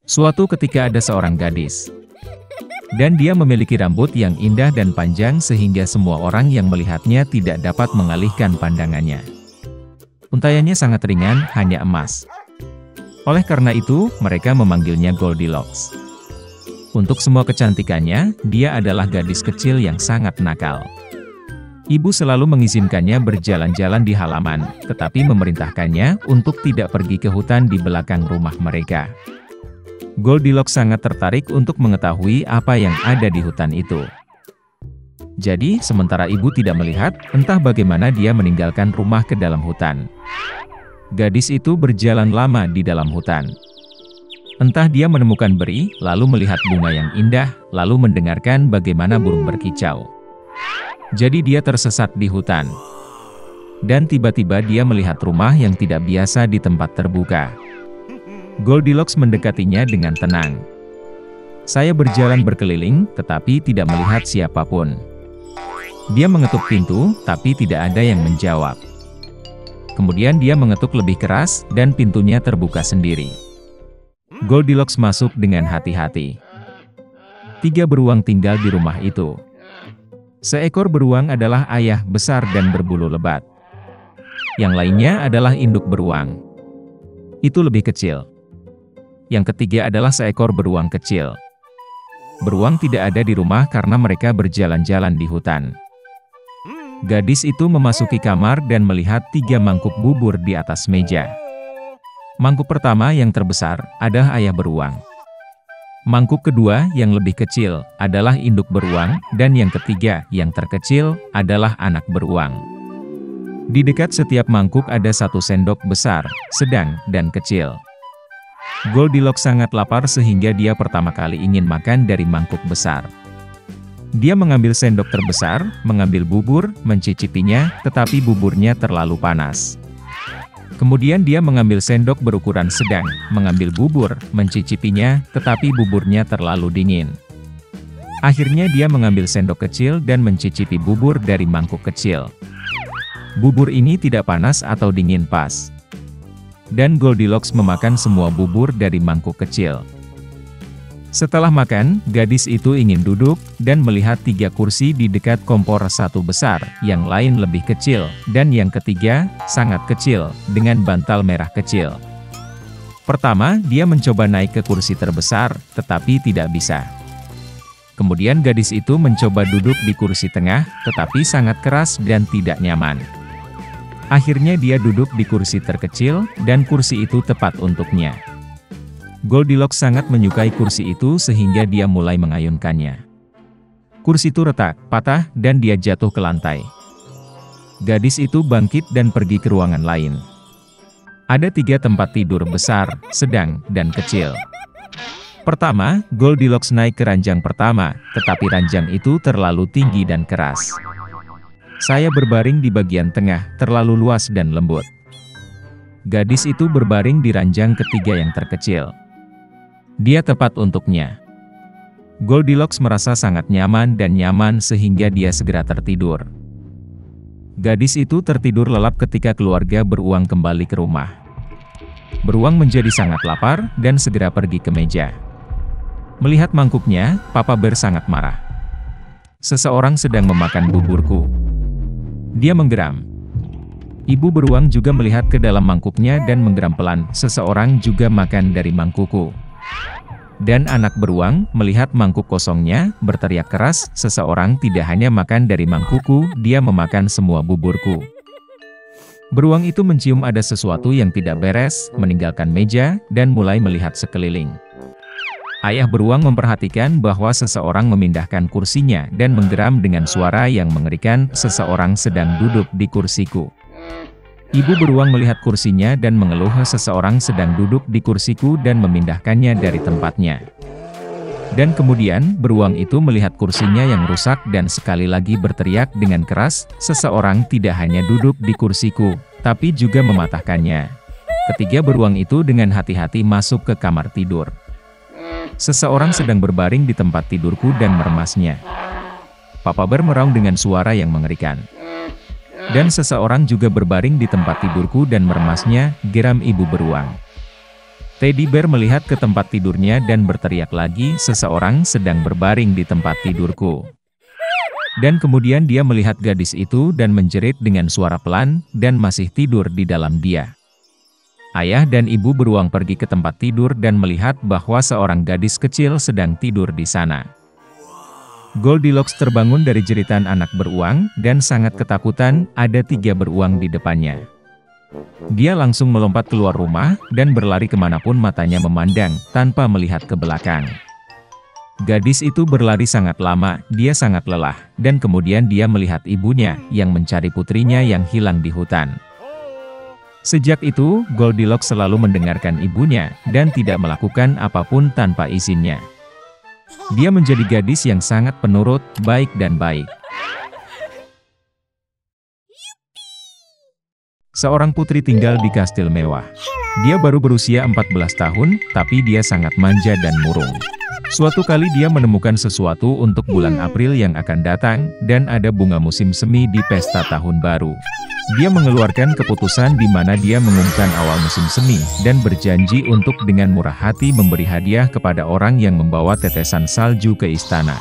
Suatu ketika ada seorang gadis. Dan dia memiliki rambut yang indah dan panjang sehingga semua orang yang melihatnya tidak dapat mengalihkan pandangannya. Untaiannya sangat ringan, hanya emas. Oleh karena itu, mereka memanggilnya Goldilocks. Untuk semua kecantikannya, dia adalah gadis kecil yang sangat nakal. Ibu selalu mengizinkannya berjalan-jalan di halaman, tetapi memerintahkannya untuk tidak pergi ke hutan di belakang rumah mereka. Goldilocks sangat tertarik untuk mengetahui apa yang ada di hutan itu. Jadi, sementara ibu tidak melihat, entah bagaimana dia meninggalkan rumah ke dalam hutan. Gadis itu berjalan lama di dalam hutan. Entah dia menemukan beri, lalu melihat bunga yang indah, lalu mendengarkan bagaimana burung berkicau. Jadi dia tersesat di hutan. Dan tiba-tiba dia melihat rumah yang tidak biasa di tempat terbuka. Goldilocks mendekatinya dengan tenang. Saya berjalan berkeliling, tetapi tidak melihat siapapun. Dia mengetuk pintu, tapi tidak ada yang menjawab. Kemudian dia mengetuk lebih keras, dan pintunya terbuka sendiri. Goldilocks masuk dengan hati-hati. 3 beruang tinggal di rumah itu. Seekor beruang adalah ayah besar dan berbulu lebat. Yang lainnya adalah induk beruang. Itu lebih kecil. Yang ketiga adalah seekor beruang kecil. Beruang tidak ada di rumah karena mereka berjalan-jalan di hutan. Gadis itu memasuki kamar dan melihat 3 mangkuk bubur di atas meja. Mangkuk pertama yang terbesar adalah ayah beruang. Mangkuk kedua yang lebih kecil adalah induk beruang, dan yang ketiga yang terkecil adalah anak beruang. Di dekat setiap mangkuk ada 1 sendok besar, sedang, dan kecil. Goldilocks sangat lapar sehingga dia pertama kali ingin makan dari mangkuk besar. Dia mengambil sendok terbesar, mengambil bubur, mencicipinya, tetapi buburnya terlalu panas. Kemudian dia mengambil sendok berukuran sedang, mengambil bubur, mencicipinya, tetapi buburnya terlalu dingin. Akhirnya dia mengambil sendok kecil dan mencicipi bubur dari mangkuk kecil. Bubur ini tidak panas atau dingin pas. Dan Goldilocks memakan semua bubur dari mangkuk kecil. Setelah makan, gadis itu ingin duduk, dan melihat 3 kursi di dekat kompor, 1 besar, yang lain lebih kecil, dan yang ketiga, sangat kecil, dengan bantal merah kecil. Pertama, dia mencoba naik ke kursi terbesar, tetapi tidak bisa. Kemudian gadis itu mencoba duduk di kursi tengah, tetapi sangat keras dan tidak nyaman. Akhirnya dia duduk di kursi terkecil, dan kursi itu tepat untuknya. Goldilocks sangat menyukai kursi itu sehingga dia mulai mengayunkannya. Kursi itu retak, patah, dan dia jatuh ke lantai. Gadis itu bangkit dan pergi ke ruangan lain. Ada 3 tempat tidur besar, sedang, dan kecil. Pertama, Goldilocks naik ke ranjang pertama, tetapi ranjang itu terlalu tinggi dan keras. Saya berbaring di bagian tengah, terlalu luas dan lembut. Gadis itu berbaring di ranjang ketiga yang terkecil. Dia tepat untuknya. Goldilocks merasa sangat nyaman dan nyaman sehingga dia segera tertidur. Gadis itu tertidur lelap ketika keluarga beruang kembali ke rumah. Beruang menjadi sangat lapar dan segera pergi ke meja. Melihat mangkuknya, Papa Bear sangat marah. Seseorang sedang memakan buburku. Dia menggeram. Ibu beruang juga melihat ke dalam mangkuknya dan menggeram pelan. Seseorang juga makan dari mangkukku. Dan anak beruang melihat mangkuk kosongnya, berteriak keras, seseorang tidak hanya makan dari mangkukku, dia memakan semua buburku. Beruang itu mencium ada sesuatu yang tidak beres, meninggalkan meja, dan mulai melihat sekeliling. Ayah beruang memperhatikan bahwa seseorang memindahkan kursinya dan menggeram dengan suara yang mengerikan, seseorang sedang duduk di kursiku. Ibu beruang melihat kursinya dan mengeluh, seseorang sedang duduk di kursiku dan memindahkannya dari tempatnya. Dan kemudian, beruang itu melihat kursinya yang rusak dan sekali lagi berteriak dengan keras, seseorang tidak hanya duduk di kursiku, tapi juga mematahkannya. Ketiga beruang itu dengan hati-hati masuk ke kamar tidur. Seseorang sedang berbaring di tempat tidurku dan meremasnya. Papa Bear meraung dengan suara yang mengerikan. Dan seseorang juga berbaring di tempat tidurku dan meremasnya, geram ibu beruang. Teddy Bear melihat ke tempat tidurnya dan berteriak lagi, "Seseorang sedang berbaring di tempat tidurku." Dan kemudian dia melihat gadis itu dan menjerit dengan suara pelan, dan masih tidur di dalam dia. Ayah dan ibu beruang pergi ke tempat tidur dan melihat bahwa seorang gadis kecil sedang tidur di sana. Goldilocks terbangun dari jeritan anak beruang, dan sangat ketakutan. Ada 3 beruang di depannya. Dia langsung melompat keluar rumah, dan berlari kemanapun matanya memandang, tanpa melihat ke belakang. Gadis itu berlari sangat lama, dia sangat lelah, dan kemudian dia melihat ibunya, yang mencari putrinya yang hilang di hutan. Sejak itu, Goldilocks selalu mendengarkan ibunya, dan tidak melakukan apapun tanpa izinnya. Dia menjadi gadis yang sangat penurut, baik dan baik. Seorang putri tinggal di kastil mewah. Dia baru berusia 14 tahun, tapi dia sangat manja dan murung. Suatu kali dia menemukan sesuatu untuk bulan April yang akan datang, dan ada bunga musim semi di pesta tahun baru. Dia mengeluarkan keputusan di mana dia mengumumkan awal musim semi, dan berjanji untuk dengan murah hati memberi hadiah kepada orang yang membawa tetesan salju ke istana.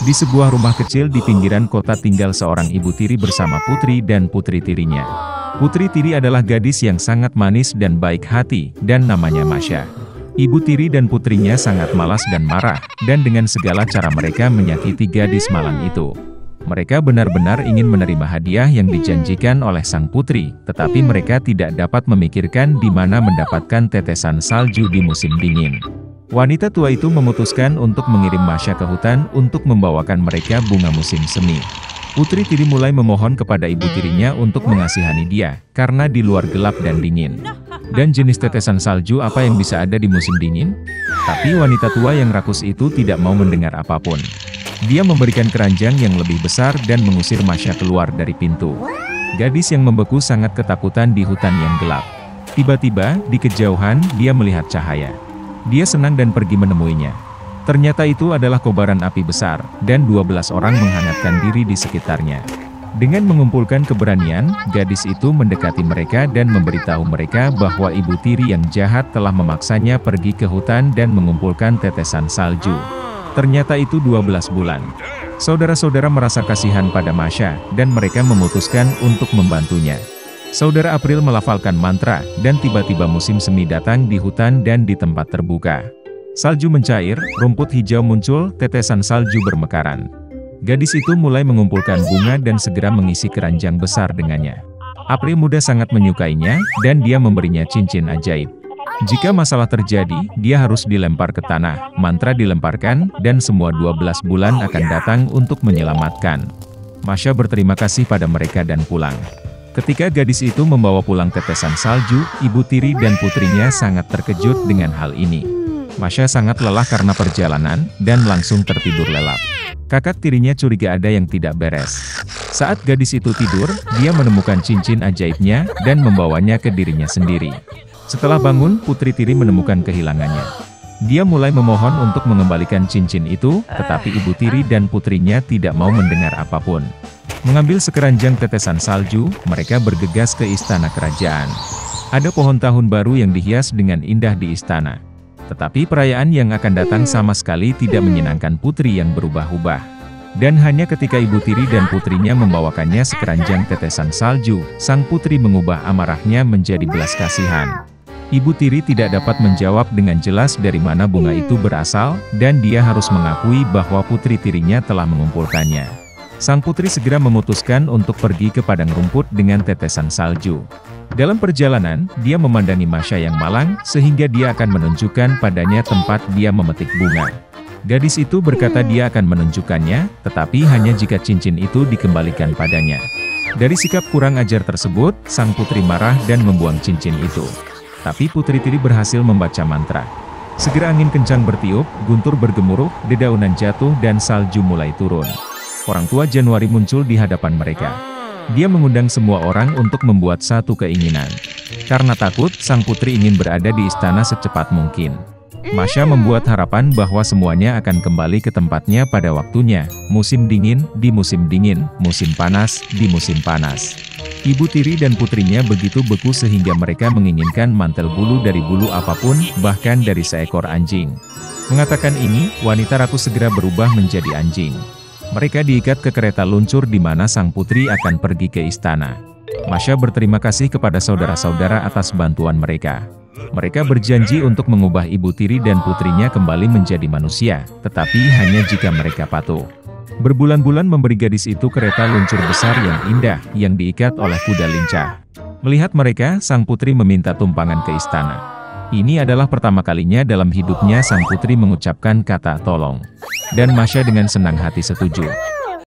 Di sebuah rumah kecil di pinggiran kota tinggal seorang ibu tiri bersama putri dan putri tirinya. Putri tiri adalah gadis yang sangat manis dan baik hati, dan namanya Masha. Ibu tiri dan putrinya sangat malas dan marah, dan dengan segala cara mereka menyakiti gadis malang itu. Mereka benar-benar ingin menerima hadiah yang dijanjikan oleh sang putri, tetapi mereka tidak dapat memikirkan di mana mendapatkan tetesan salju di musim dingin. Wanita tua itu memutuskan untuk mengirim Masha ke hutan untuk membawakan mereka bunga musim semi. Putri tiri mulai memohon kepada ibu tirinya untuk mengasihani dia, karena di luar gelap dan dingin. Dan jenis tetesan salju apa yang bisa ada di musim dingin? Tapi wanita tua yang rakus itu tidak mau mendengar apapun. Dia memberikan keranjang yang lebih besar dan mengusir Masha keluar dari pintu. Gadis yang membeku sangat ketakutan di hutan yang gelap. Tiba-tiba, di kejauhan, dia melihat cahaya. Dia senang dan pergi menemuinya. Ternyata itu adalah kobaran api besar, dan 12 orang menghangatkan diri di sekitarnya. Dengan mengumpulkan keberanian, gadis itu mendekati mereka dan memberitahu mereka bahwa ibu tiri yang jahat telah memaksanya pergi ke hutan dan mengumpulkan tetesan salju. Ternyata itu 12 bulan. Saudara-saudara merasa kasihan pada Masha, dan mereka memutuskan untuk membantunya. Saudara April melafalkan mantra, dan tiba-tiba musim semi datang di hutan dan di tempat terbuka. Salju mencair, rumput hijau muncul, tetesan salju bermekaran. Gadis itu mulai mengumpulkan bunga dan segera mengisi keranjang besar dengannya. April muda sangat menyukainya, dan dia memberinya cincin ajaib. Jika masalah terjadi, dia harus dilempar ke tanah, mantra dilemparkan, dan semua 12 bulan akan datang untuk menyelamatkan. Masha berterima kasih pada mereka dan pulang. Ketika gadis itu membawa pulang tetesan salju, ibu tiri dan putrinya sangat terkejut dengan hal ini. Masha sangat lelah karena perjalanan, dan langsung tertidur lelap. Kakak tirinya curiga ada yang tidak beres. Saat gadis itu tidur, dia menemukan cincin ajaibnya, dan membawanya ke dirinya sendiri. Setelah bangun, putri tiri menemukan kehilangannya. Dia mulai memohon untuk mengembalikan cincin itu, tetapi ibu tiri dan putrinya tidak mau mendengar apapun. Mengambil sekeranjang tetesan salju, mereka bergegas ke istana kerajaan. Ada pohon tahun baru yang dihias dengan indah di istana. Tetapi perayaan yang akan datang sama sekali tidak menyenangkan putri yang berubah-ubah. Dan hanya ketika ibu tiri dan putrinya membawakannya sekeranjang tetesan salju, sang putri mengubah amarahnya menjadi belas kasihan. Ibu tiri tidak dapat menjawab dengan jelas dari mana bunga itu berasal, dan dia harus mengakui bahwa putri tirinya telah mengumpulkannya. Sang putri segera memutuskan untuk pergi ke padang rumput dengan tetesan salju. Dalam perjalanan, dia memandangi Masha yang malang, sehingga dia akan menunjukkan padanya tempat dia memetik bunga. Gadis itu berkata dia akan menunjukkannya, tetapi hanya jika cincin itu dikembalikan padanya. Dari sikap kurang ajar tersebut, sang putri marah dan membuang cincin itu. Tapi putri tiri berhasil membaca mantra. Segera angin kencang bertiup, guntur bergemuruh, dedaunan jatuh dan salju mulai turun. Orang tua Januari muncul di hadapan mereka. Dia mengundang semua orang untuk membuat satu keinginan. Karena takut, sang putri ingin berada di istana secepat mungkin. Masha membuat harapan bahwa semuanya akan kembali ke tempatnya pada waktunya. Musim dingin, di musim dingin. Musim panas, di musim panas. Ibu tiri dan putrinya begitu beku sehingga mereka menginginkan mantel bulu dari bulu apapun, bahkan dari seekor anjing. Mengatakan ini, wanita ratu segera berubah menjadi anjing. Mereka diikat ke kereta luncur di mana sang putri akan pergi ke istana. Masha berterima kasih kepada saudara-saudara atas bantuan mereka. Mereka berjanji untuk mengubah ibu tiri dan putrinya kembali menjadi manusia, tetapi hanya jika mereka patuh. Berbulan-bulan memberi gadis itu kereta luncur besar yang indah, yang diikat oleh kuda lincah. Melihat mereka, sang putri meminta tumpangan ke istana. Ini adalah pertama kalinya dalam hidupnya sang putri mengucapkan kata tolong. Dan Masha dengan senang hati setuju.